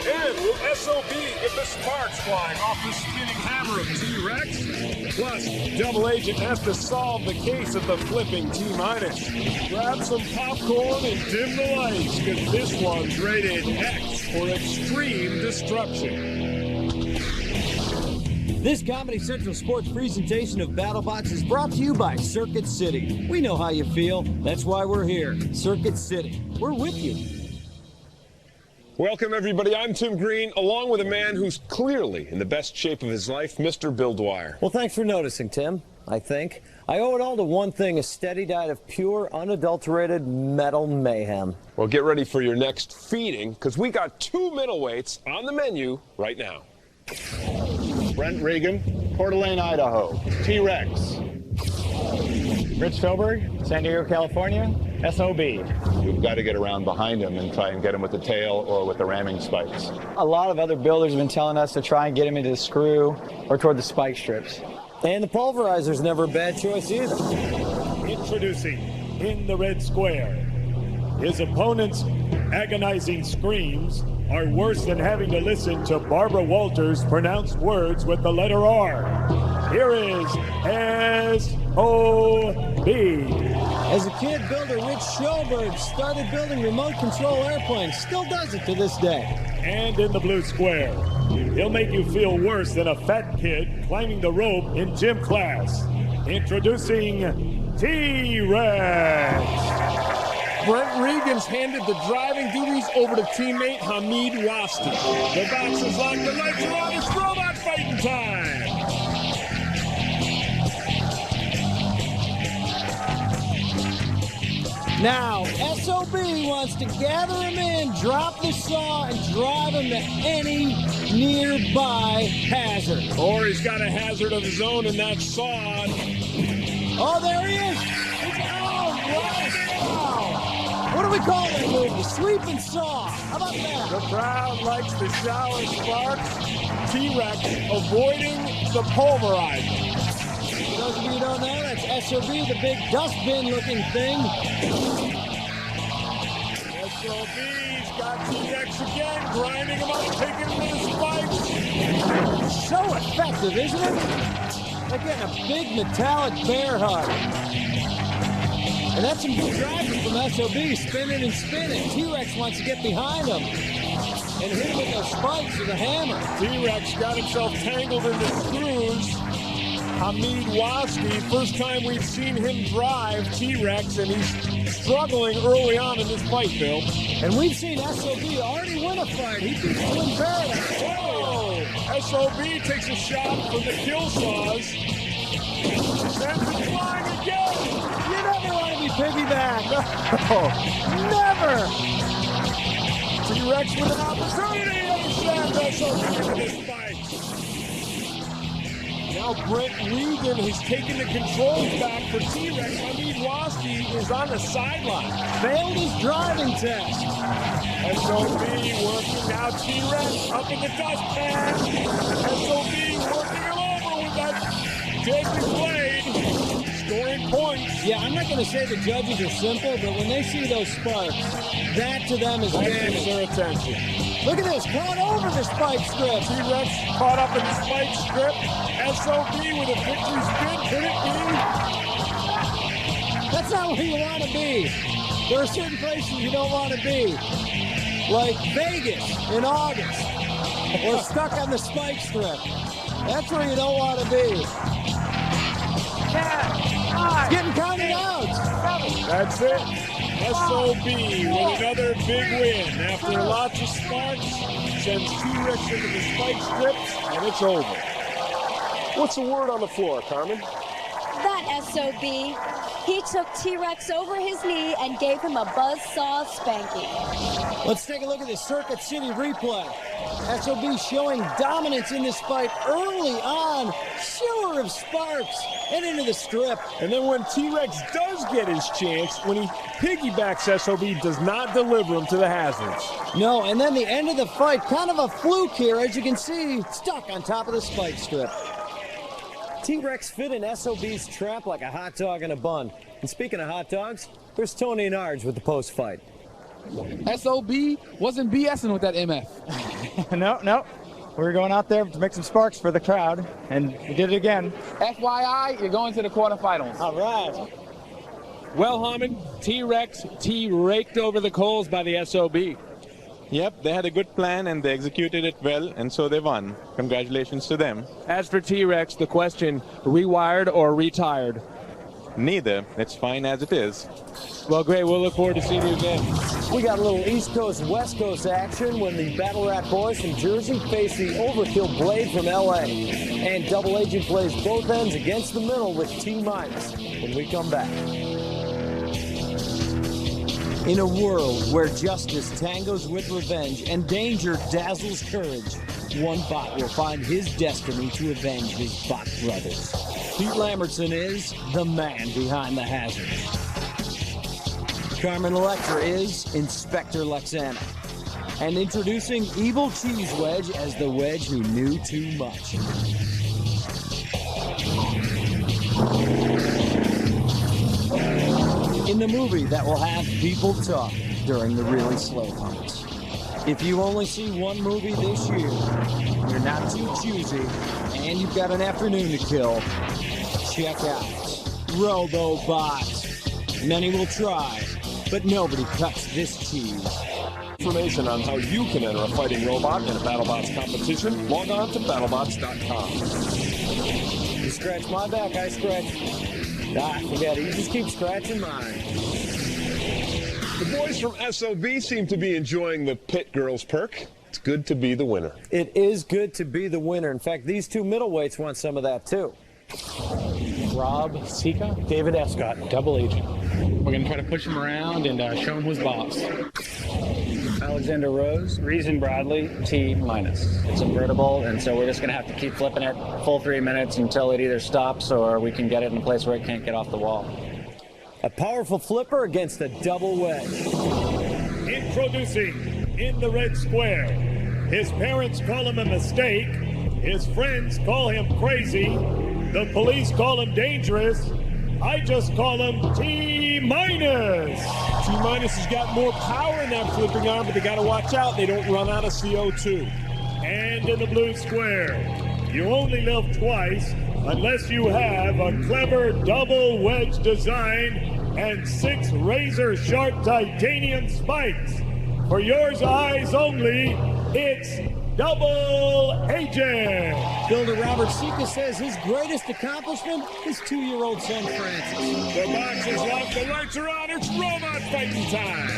And will SOB get the sparks flying off the spinning hammer of T-Rex? Plus, Double Agent has to solve the case of the flipping T-minus. Grab some popcorn and dim the lights, because this one's rated X for extreme destruction. This Comedy Central Sports presentation of BattleBots is brought to you by Circuit City. We know how you feel. That's why we're here. Circuit City. We're with you. Welcome, everybody. I'm Tim Green, along with a man who's clearly in the best shape of his life, Mr. Bill Dwyer. Well, thanks for noticing, Tim, I think. I owe it all to one thing, a steady diet of pure, unadulterated metal mayhem. Well, get ready for your next feeding, because we got 2 middleweights on the menu right now. Brent Regan, Coeur d'Alene, Idaho. T-Rex. Rich Philberg, San Diego, California. SOB. We've got to get around behind him and try and get him with the tail or with the ramming spikes. A lot of other builders have been telling us to try and get him into the screw or toward the spike strips. And the pulverizer's never a bad choice either. Introducing in the red square. His opponent's agonizing screams are worse than having to listen to Barbara Walters pronounce words with the letter R. Here is S.O.B. As a kid, builder Rich Schoberg started building remote control airplanes. Still does it to this day. And in the blue square, he'll make you feel worse than a fat kid climbing the rope in gym class. Introducing T-Rex. Brent Regan's handed the driving duties over to teammate Hamid Wasti. The box is locked, the lights are on, it's robot fighting time! Now, SOB wants to gather him in, drop the saw, and drive him to any nearby hazard. Or he's got a hazard of his own in that saw. Oh, there he is! Oh, wow! What do we call that move? The sweeping saw. How about that? The crowd likes to shower sparks. T-Rex avoiding the pulverizer. For those of you who don't know, that's SOB, the big dustbin-looking thing. SOB's got T-Rex again, grinding him up, taking him to the spikes. So effective, isn't it? Like getting a big metallic bear hug. And that's some good driving from SOB, spinning and spinning. T-Rex wants to get behind him and hit him with those spikes with a hammer. T-Rex got himself tangled in the screws. Hamid Wasti, first time we've seen him drive T-Rex, and he's struggling early on in this fight, Bill. And we've seen SOB already win a fight. He beat Twin Paradise. Whoa! SOB takes a shot from the kill saws. Sends it flying again. You never want to be piggyback. Oh, never. T-Rex with an opportunity to send SOB into this fight. Now Brent Regan has taken the controls back for T-Rex. Hamid Wasti is on the sideline. Failed his driving test. SOB working now. T-Rex up in the dustpan. SOB working him over with that deadly blade. Scoring points. Yeah, I'm not going to say the judges are simple, but when they see those sparks, that to them is damage their attention. Look at this, caught over the spike strip. T-Rex caught up in the spike strip. SOB with a victory spin. Could it be? That's not where you want to be. There are certain places you don't want to be. Like Vegas in August. Or stuck on the spike strip. That's where you don't want to be. 10, 5, Getting counted out. That's it. SOB with another big win. After lots of sparks, sends T-Rex into the spike strips, and it's over. What's the word on the floor, Carmen? That SOB, he took T-Rex over his knee and gave him a buzzsaw spanking. Let's take a look at the Circuit City replay. SOB showing dominance in this fight early on. Shower of sparks and into the strip. And then when T-Rex does get his chance, when he piggybacks SOB, does not deliver him to the hazards. No, and then the end of the fight, kind of a fluke here, as you can see, stuck on top of the spike strip. T-Rex fit in SOB's trap like a hot dog in a bun. And speaking of hot dogs, there's Tony and Arj with the post-fight. SOB wasn't BSing with that MF. No. We were going out there to make some sparks for the crowd, and we did it again. FYI, you're going to the quarterfinals. All right. Well, Hammond, T-Rex raked over the coals by the SOB. Yep, they had a good plan and they executed it well, and so they won. Congratulations to them. As for T-Rex, the question, rewired or retired? Neither. It's fine as it is. Well, great. We'll look forward to seeing you again. We got a little East Coast, West Coast action when the Battle Rat boys from Jersey face the Overkill Blade from LA. And Double Agent plays both ends against the middle with T-minus when we come back. In a world where justice tangos with revenge and danger dazzles courage, one bot will find his destiny to avenge his bot brothers. Pete Lambertson is the man behind the hazard. Carmen Electra is Inspector Lexana. And introducing Evil Cheese Wedge as the Wedge who knew too much. In the movie that will have people talk during the really slow parts. If you only see one movie this year, you're not too choosy, and you've got an afternoon to kill, check out RoboBots. Many will try, but nobody cuts this cheese. Information on how you can enter a fighting robot in a BattleBots competition, log on to BattleBots.com. You scratch my back, I scratch. Forget it. You just keep scratching mine. The boys from SOB seem to be enjoying the Pit Girls perk. It's good to be the winner. It is good to be the winner. In fact, these two middleweights want some of that too. Rob Sika, David Escott, Double Agent. We're going to try to push him around and show him who's boss. Alexander Rose, Reason Bradley, T-minus. it's invertible, and so we're just going to have to keep flipping it full 3 minutes until it either stops or we can get it in a place where it can't get off the wall. A powerful flipper against a double wedge. Introducing in the red square. His parents call him a mistake. His friends call him crazy. The police call him dangerous. I just call him T-minus. T-minus has got more power in that flipping arm, but they got to watch out they don't run out of CO2. And in the blue square, you only live twice unless you have a clever double wedge design and 6 razor-sharp titanium spikes. For yours eyes only, it's Double Agent. Builder Robert Sika says his greatest accomplishment is 2-year-old son Francis. The box is locked, the lights are on, it's robot fighting time.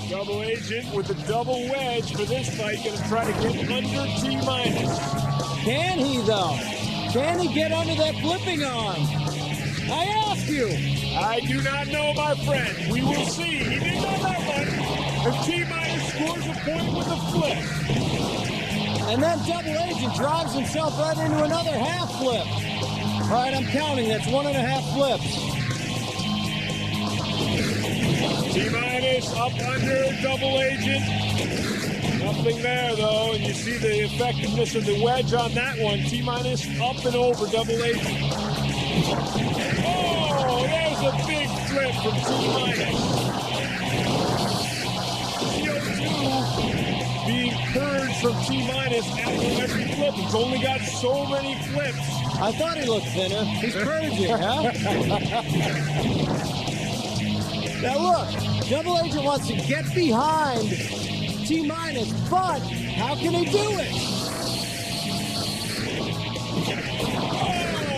Double Agent with a double wedge for this fight, gonna try to get under T-minus. Can he though? Can he get under that flipping arm? I ask you. I do not know, my friend. We will see. He did not that one. If T-minus scores a point with a flip. And then Double Agent drives himself right into another half flip. All right, I'm counting. That's 1.5 flips. T-minus up under Double Agent. Nothing there, though, and you see the effectiveness of the wedge on that one. T-minus up and over Double Agent. Oh, there's a big flip from T-minus. CO2 being purged from T-minus after every flip. He's only got so many flips. I thought he looked thinner. He's purging, huh? Now look, Double Agent wants to get behind T-minus, but how can he do it?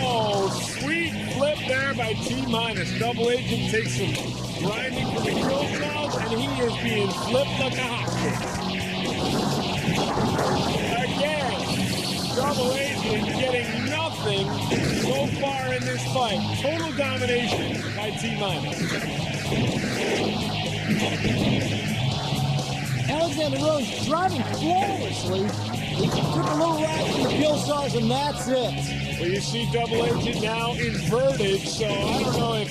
Oh, sweet flip there by T-minus. Double Agent takes some grinding from the grill claws, and he is being flipped like a hotcake. Again, Double Agent getting nothing so far in this fight. Total domination by T-minus. Alexander Rose driving flawlessly. He took a little ride from the kill saws, and that's it. Well, you see Double Agent now inverted, so I don't know if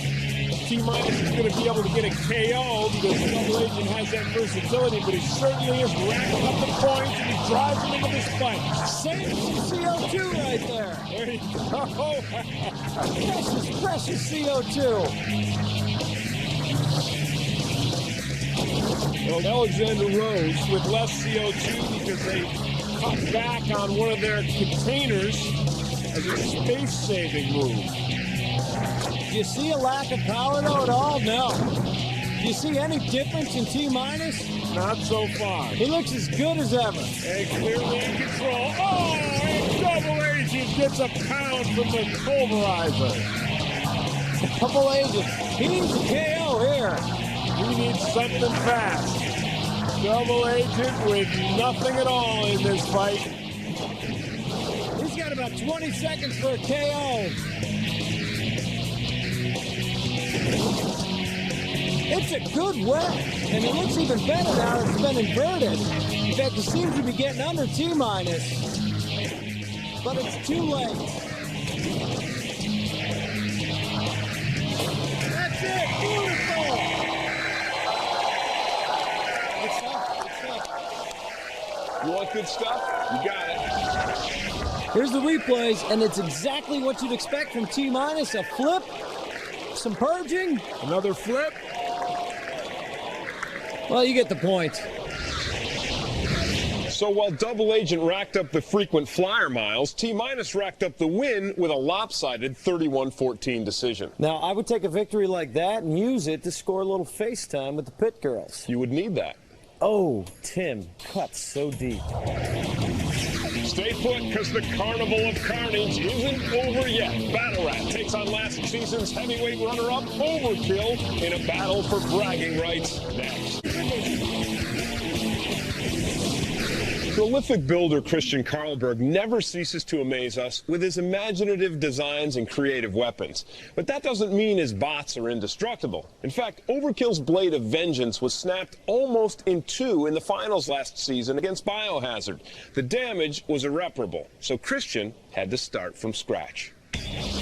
T-minus is going to be able to get a KO because Double Agent has that versatility, but he certainly is racking up the points and he drives him into this fight. Saving some CO2 right there. There you go. Precious CO2. Well, Alexander Rose with less CO2 because they cut back on one of their containers as a space-saving move. Do you see a lack of power, though, at all? No. Do you see any difference in T-minus? Not so far. He looks as good as ever. And clearly in control. Oh, and Double Agent gets a pound from the pulverizer. Double Agent. He needs a KO here. He needs something fast. Double Agent with nothing at all in this fight. He's got about 20 seconds for a KO. It's a good wet, and it looks even better now it's been inverted. In fact, it seems to be getting under T-minus, but it's too late. That's it, beautiful! Good stuff, good stuff. You want good stuff? You got it. Here's the replays, and it's exactly what you'd expect from T-minus, a flip, some purging. Another flip. Well, you get the point. So while Double Agent racked up the frequent flyer miles, T-minus racked up the win with a lopsided 31-14 decision. Now, I would take a victory like that and use it to score a little FaceTime with the Pit Girls. You would need that. Oh, Tim, cuts so deep. Stay put, because the Carnival of Carnage isn't over yet. Battle Rat takes on last season's heavyweight runner-up, Overkill, in a battle for bragging rights next. Prolific builder Christian Carlberg never ceases to amaze us with his imaginative designs and creative weapons. But that doesn't mean his bots are indestructible. In fact, Overkill's Blade of Vengeance was snapped almost in two in the finals last season against Biohazard. The damage was irreparable, so Christian had to start from scratch.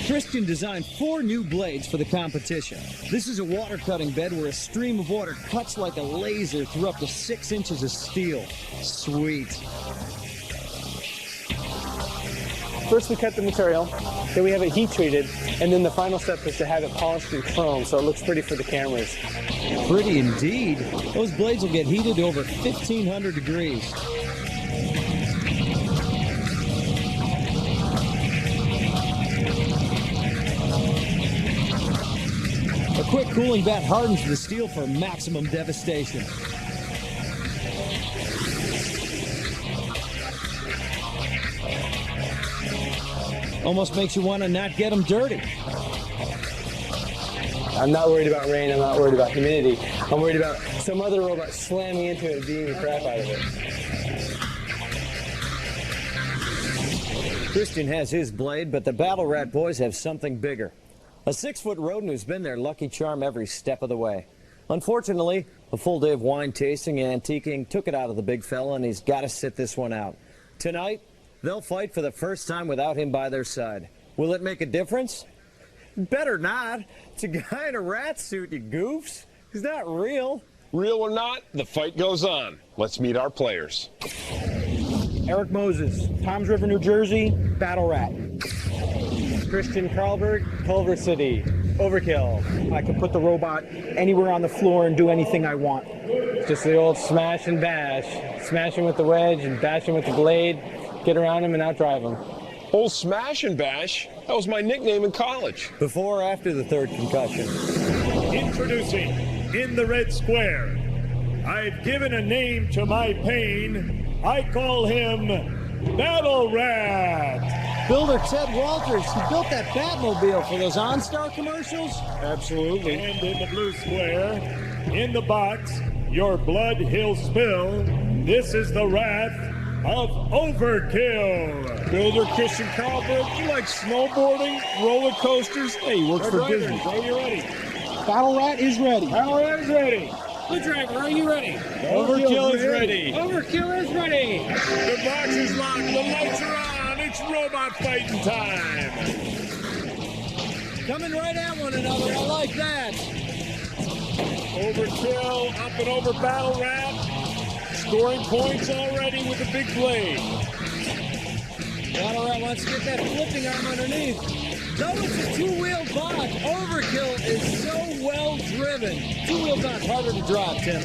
Christian designed 4 new blades for the competition. This is a water cutting bed where a stream of water cuts like a laser through up to 6 inches of steel. Sweet. First we cut the material, then we have it heat treated, and then the final step is to have it polished in chrome so it looks pretty for the cameras. Pretty indeed. Those blades will get heated to over 1,500 degrees. A quick cooling bath hardens the steel for maximum devastation. Almost makes you want to not get them dirty. I'm not worried about rain, I'm not worried about humidity. I'm worried about some other robot slamming into it and beating the crap out of it. Christian has his blade, but the Battle Rat boys have something bigger. A 6-foot rodent who's been their lucky charm every step of the way. Unfortunately, a full day of wine tasting and antiquing took it out of the big fella, and he's got to sit this one out. Tonight, they'll fight for the first time without him by their side. Will it make a difference? Better not. It's a guy in a rat suit, you goofs. He's not real. Real or not, the fight goes on. Let's meet our players. Eric Moses, Toms River, New Jersey, Battle Rat. Christian Carlberg, Culver City, Overkill. I can put the robot anywhere on the floor and do anything I want. Just the old smash and bash. Smash him with the wedge and bash him with the blade. Get around him and outdrive him. Old Smash and Bash, that was my nickname in college. Before or after the 3rd concussion? Introducing, in the red square, I've given a name to my pain. I call him Battle Rat. Builder Ted Walters, who built that Batmobile for those OnStar commercials? Absolutely. And in the blue square, in the box, your blood he'll spill. This is the wrath of Overkill. Builder Christian Carlberg, you like snowboarding, roller coasters? Hey, he works for Disney. Are you ready? Battle Rat is ready. Battle Rat is ready. Good driver, are you ready? Overkill is ready. Overkill is ready. The box is locked. The lights are on. It's robot fighting time. Coming right at one another. I like that. Overkill up and over Battle Rat. Scoring points already with the big blade. Battle Rat wants to get that flipping arm underneath. Though it's a two-wheel bot, Overkill is so well driven. Two-wheel bot's harder to drive, Tim.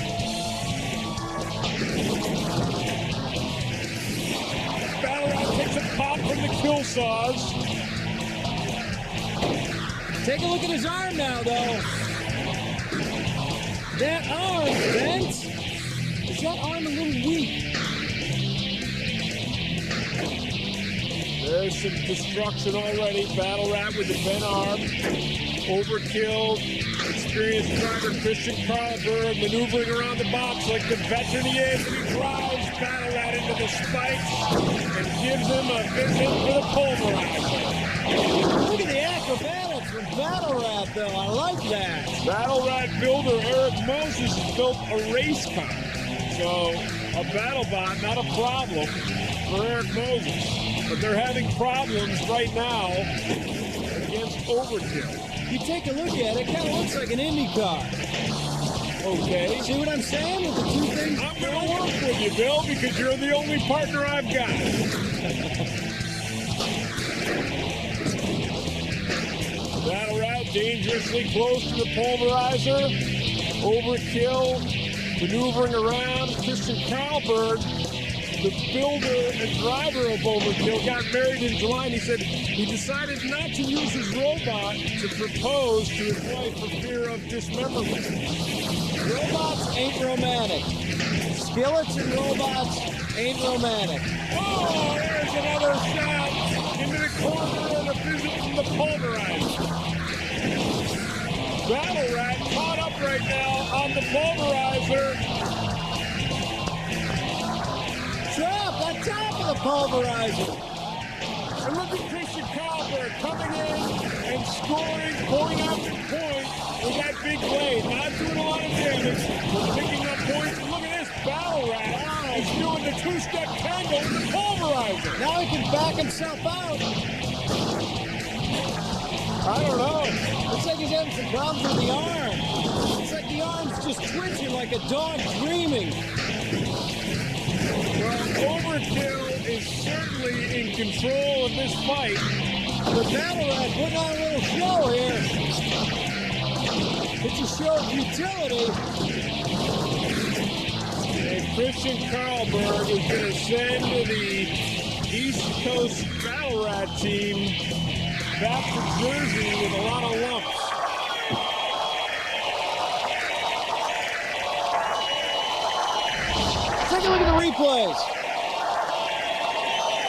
kill saws. Take a look at his arm now, though. That arm, Vince. Is that arm a little weak? There's some destruction already. Battle Rat with the bent arm. Overkill. Experienced driver Christian Carlberg maneuvering around the box like the veteran he is. And he drives Battle Rat into the spikes and gives him a visit for the pulverizer. Look at the acrobatics from Battle Rat, though. I like that. Battle Rat builder Eric Moses has built a race car. So a BattleBot, not a problem for Eric Moses. But they're having problems right now against Overkill. You take a look at it, kind of looks like an Indy car. Okay. See what I'm saying with the two things? I'm going to work with you, Bill, because you're the only partner I've got. Battle Rat dangerously close to the pulverizer. Overkill maneuvering around. Christian Carlberg, the builder and driver of Overkill, got married in July, and he said he decided not to use his robot to propose to his wife for fear of dismemberment. Robots ain't romantic. Skillets and robots ain't romantic. Oh, there's another shot into the corner and a visit from the pulverizer. Battle Rat caught up right now on the pulverizer. Top of the pulverizer. And look at Christian Carlberg coming in and scoring point after point with that big blade. Not doing a lot of damage, but picking up points. And look at this, Battle Rat is doing the two-step tango with the pulverizer. Now he can back himself out. I don't know. Looks like he's having some problems with the arm. It's like the arm's just twitching like a dog dreaming. Well, Overkill is certainly in control of this fight. The Battle Rat putting on a little show here. It's a show of futility. And Christian Carlberg is going to send the East Coast Battle Rat team back to Jersey with a lot of lumps. Take a look at the replays.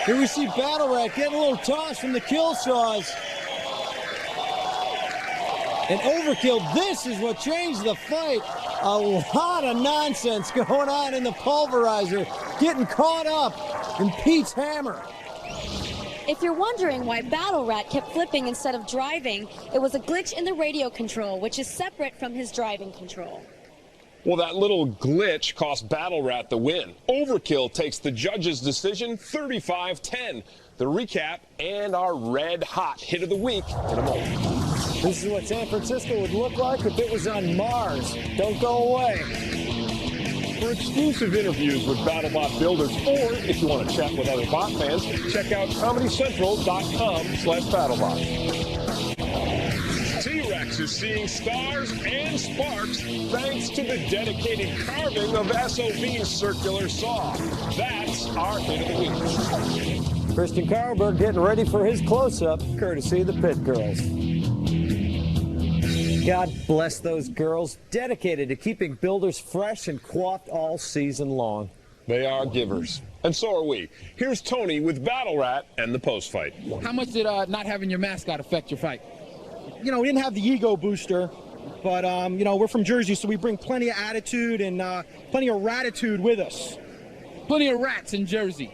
Here we see Battle Rat getting a little toss from the kill saws. And Overkill, this is what changed the fight. A lot of nonsense going on in the pulverizer, getting caught up in Pete's hammer. If you're wondering why Battle Rat kept flipping instead of driving, it was a glitch in the radio control, which is separate from his driving control. Well, that little glitch cost Battle Rat the win. Overkill takes the judge's decision 35-10. The recap and our red-hot hit of the week in a moment. This is what San Francisco would look like if it was on Mars. Don't go away. For exclusive interviews with BattleBot builders, or if you want to chat with other bot fans, check out ComedyCentral.com/BattleBot. T-Rex is seeing stars and sparks thanks to the dedicated carving of SOB's circular saw. That's our hit of the week. Christian Carlberg getting ready for his close-up, courtesy of the Pit Girls. God bless those girls, dedicated to keeping builders fresh and coiffed all season long. They are givers. And so are we. Here's Tony with Battle Rat and the post-fight. How much did not having your mascot affect your fight? You know, we didn't have the ego booster, but, you know, we're from Jersey, so we bring plenty of attitude and plenty of ratitude with us. Plenty of rats in Jersey.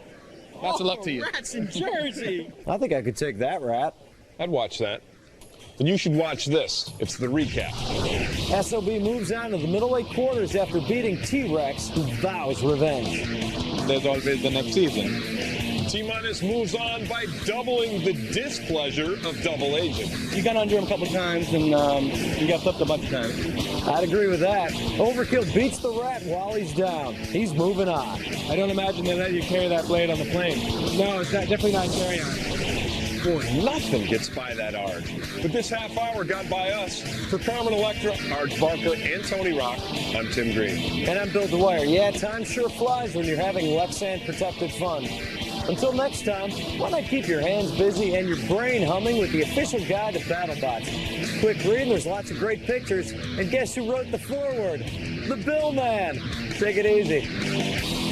Lots of luck to you. Rats in Jersey! I think I could take that, Rat. I'd watch that. And you should watch this. It's the recap. SOB moves on to the middleweight quarters after beating T-Rex, who vows revenge. There's always the next season. T-Minus moves on by doubling the displeasure of Double Agent. You got under him a couple times, and you got flipped a bunch of times. I'd agree with that. Overkill beats the Rat while he's down. He's moving on. I don't imagine they let you carry that blade on the plane. No, it's definitely not carry on. Boy, nothing gets by that Arg. But this half hour got by us. For Carmen Electra, Arg Barker, and Tony Rock, I'm Tim Green. And I'm Bill Dwyer. Yeah, time sure flies when you're having Lexan protected fun. Until next time, why not keep your hands busy and your brain humming with the official guide to BattleBots. Quick read, there's lots of great pictures, and guess who wrote the foreword? The Bill Man. Take it easy.